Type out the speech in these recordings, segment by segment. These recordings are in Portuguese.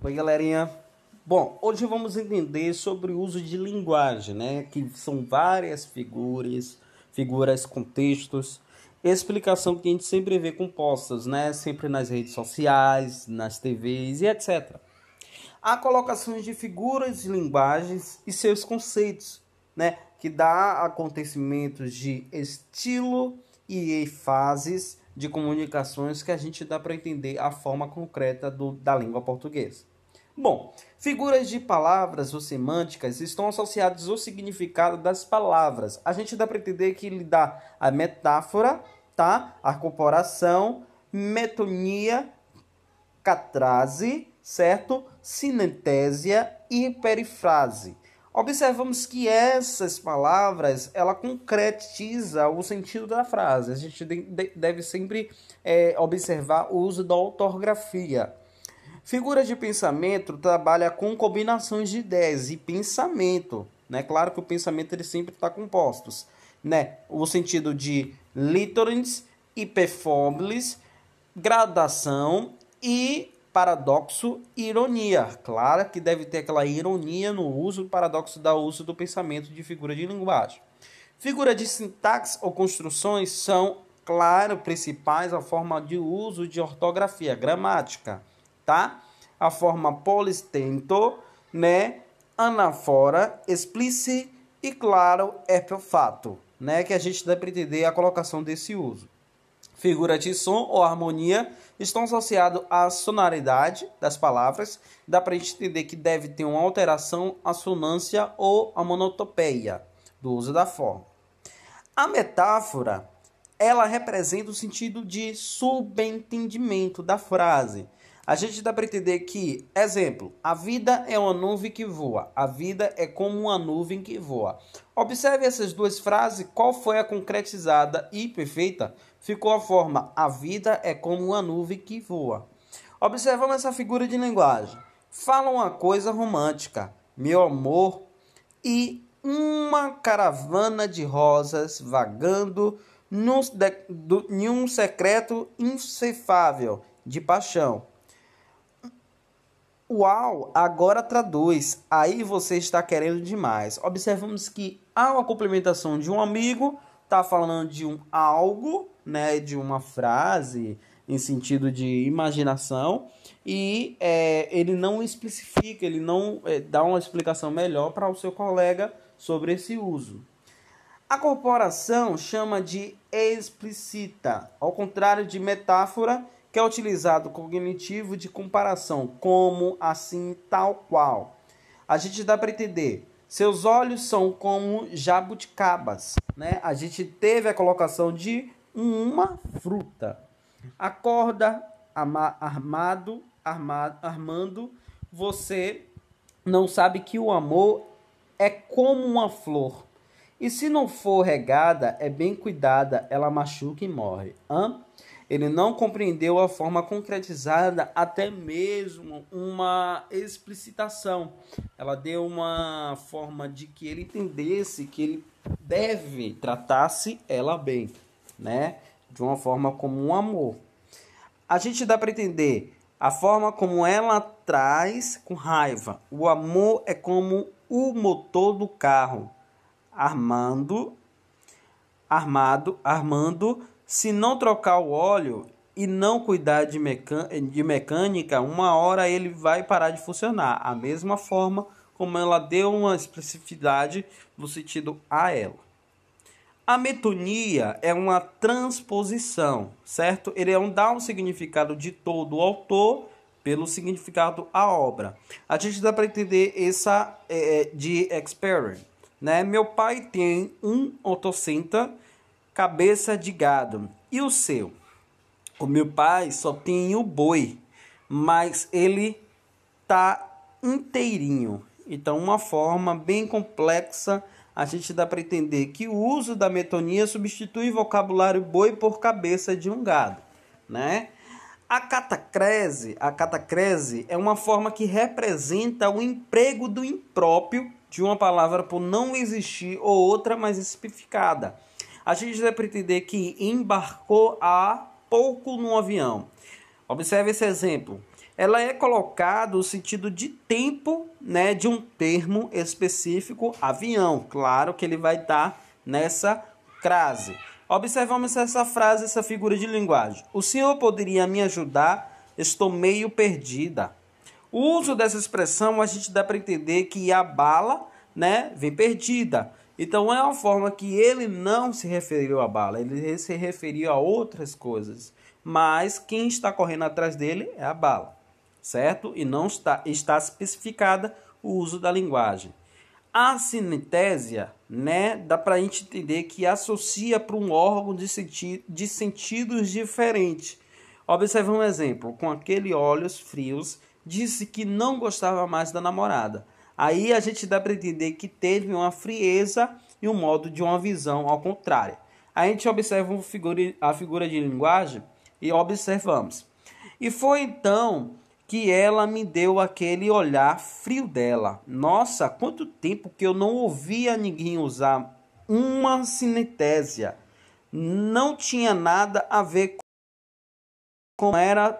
Oi, galerinha. Bom, hoje vamos entender sobre o uso de linguagem, né? Que são várias figuras, contextos, explicação que a gente sempre vê compostas, né? Sempre nas redes sociais, nas TVs e etc. Há colocações de figuras de linguagens e seus conceitos, né? Que dá acontecimentos de estilo e fases de comunicações que a gente dá para entender a forma concreta da língua portuguesa. Bom, figuras de palavras ou semânticas estão associadas ao significado das palavras. A gente dá para entender que ele dá a metáfora, tá? A corporação, metonia, catrase, certo? Sinetésia e perifrase. Observamos que essas palavras, ela concretiza o sentido da frase. A gente deve sempre observar o uso da ortografia. Figuras de pensamento trabalha com combinações de ideias e pensamento, né? Claro que o pensamento ele sempre está compostos, né? O sentido de litorins, hiperfóbiles, gradação e paradoxo e ironia. Claro que deve ter aquela ironia no uso, o paradoxo da uso do pensamento de figura de linguagem. Figura de sintaxe ou construções são, claro, principais a forma de uso de ortografia, gramática, tá? A forma polistento, né? Anafora, explícito e, claro, epífato, né? Que a gente deve entender a colocação desse uso. Figura de som ou harmonia estão associados à sonoridade das palavras. Dá para a gente entender que deve ter uma alteração, assonância ou a monotopeia do uso da forma. A metáfora, ela representa o sentido de subentendimento da frase. A gente dá para entender que, exemplo, a vida é uma nuvem que voa. A vida é como uma nuvem que voa. Observe essas duas frases, qual foi a concretizada e perfeita? Ficou a forma, a vida é como uma nuvem que voa. Observamos essa figura de linguagem. Fala uma coisa romântica, meu amor, e uma caravana de rosas vagando em um secreto incefável de paixão. Uau, agora traduz. Aí você está querendo demais. Observamos que há uma complementação de um amigo, está falando de um algo, né, de uma frase em sentido de imaginação, e ele não especifica, ele não dá uma explicação melhor para o seu colega sobre esse uso. A corporação chama de explícita, ao contrário de metáfora, que é utilizado cognitivo de comparação, como, assim, tal qual. A gente dá para entender, seus olhos são como jabuticabas, né? A gente teve a colocação de uma fruta. Acorda, armando, você não sabe que o amor é como uma flor. E se não for regada, é bem cuidada, ela machuca e morre. Ele não compreendeu a forma concretizada, até mesmo uma explicitação. Ela deu uma forma de que ele entendesse que ele deve tratar-se ela bem, né? De uma forma como um amor. A gente dá para entender a forma como ela traz com raiva. O amor é como o motor do carro. Armando, se não trocar o óleo e não cuidar de mecânica, uma hora ele vai parar de funcionar. A mesma forma como ela deu uma especificidade no sentido a ela. A metonia é uma transposição, certo? Ele dá um significado de todo o autor pelo significado a obra. A gente dá para entender essa de experience, né? Meu pai tem um otocenta cabeça de gado. E o seu? O meu pai só tem o boi, mas ele tá inteirinho. Então, uma forma bem complexa, a gente dá para entender que o uso da metonia substitui o vocabulário boi por cabeça de um gado, né? A catacrese é uma forma que representa o emprego do impróprio de uma palavra por não existir ou outra mais especificada. A gente deve entender que embarcou há pouco no avião. Observe esse exemplo. ela é colocada no sentido de tempo, né, de um termo específico, avião. Claro que ele vai estar nessa crase. Observamos essa frase, essa figura de linguagem. O senhor poderia me ajudar? Estou meio perdida. O uso dessa expressão a gente dá para entender que a bala, né, vem perdida. Então é uma forma que ele não se referiu à bala, ele se referiu a outras coisas. Mas quem está correndo atrás dele é a bala, certo? E não está especificada o uso da linguagem. A sinetésia, né, dá para a gente entender que associa para um órgão de sentidos diferentes. Observe um exemplo, com aquele olhos frios, disse que não gostava mais da namorada. Aí a gente dá para entender que teve uma frieza e um modo de uma visão ao contrário. A gente observa a figura de linguagem e observamos. E foi então que ela me deu aquele olhar frio dela. Nossa, quanto tempo que eu não ouvia ninguém usar uma sinetésia. Não tinha nada a ver com, era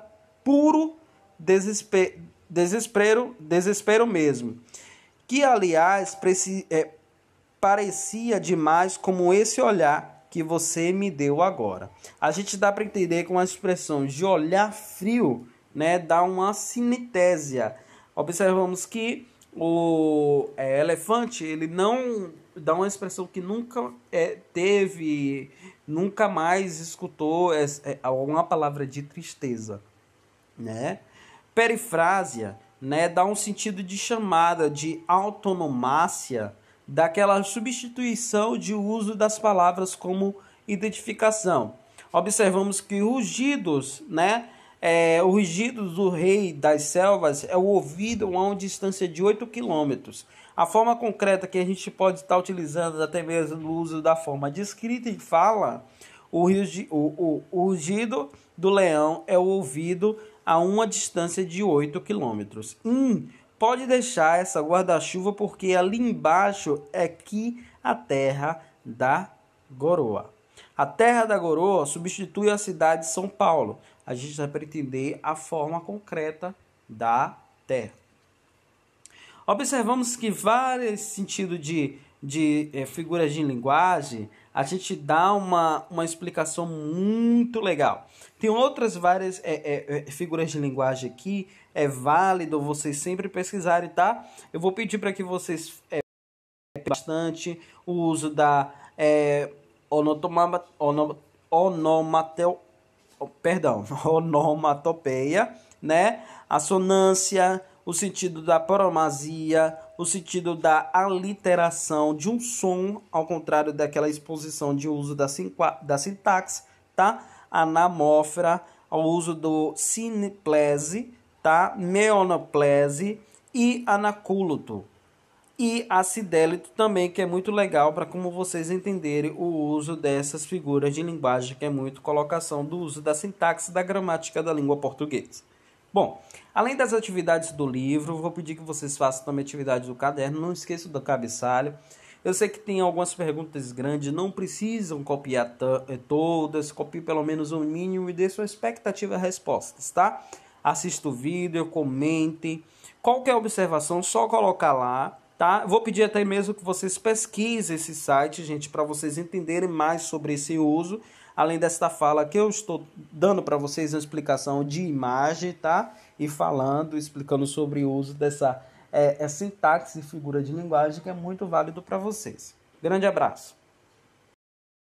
puro desespero mesmo. Que, aliás, parecia demais como esse olhar que você me deu agora. A gente dá para entender com a expressão de olhar frio, né, dá uma sinetésia. Observamos que o elefante, ele não dá uma expressão que nunca teve, nunca mais escutou uma palavra de tristeza, né? Perifrásia, né, dá um sentido de chamada, de autonomácia, daquela substituição de uso das palavras como identificação. Observamos que rugidos, né, o rugido do rei das selvas é o ouvido a uma distância de 8 quilômetros. A forma concreta que a gente pode estar utilizando até mesmo no uso da forma de escrita e fala, o rugido do leão é o ouvido a uma distância de 8 quilômetros. Pode deixar essa guarda-chuva porque ali embaixo é que a terra da Garoa. A terra da Garoa substitui a cidade de São Paulo. A gente vai entender a forma concreta da terra. Observamos que vários sentidos de figuras de linguagem, a gente dá uma explicação muito legal. Tem outras várias figuras de linguagem aqui, é válido vocês sempre pesquisarem, tá? Eu vou pedir para que vocês bastante o uso da onomatopeia, né? Assonância, o sentido da promasia, o sentido da aliteração de um som, ao contrário daquela exposição de uso da sintaxe, tá? Anamófera, ao uso do sineplese, tá? Meonoplese e anacúlito. E acidélito também, que é muito legal para como vocês entenderem o uso dessas figuras de linguagem, que é muito colocação do uso da sintaxe da gramática da língua portuguesa. Bom, além das atividades do livro, vou pedir que vocês façam também atividades do caderno. Não esqueçam do cabeçalho. Eu sei que tem algumas perguntas grandes, não precisam copiar todas, copie pelo menos o mínimo e dê sua expectativa e respostas, tá? Assista o vídeo, comente. Qualquer observação, só colocar lá, tá? Vou pedir até mesmo que vocês pesquisem esse site, gente, para vocês entenderem mais sobre esse uso. Além desta fala que eu estou dando para vocês uma explicação de imagem, tá? E explicando sobre o uso dessa sintaxe e figura de linguagem que é muito válido para vocês. Grande abraço.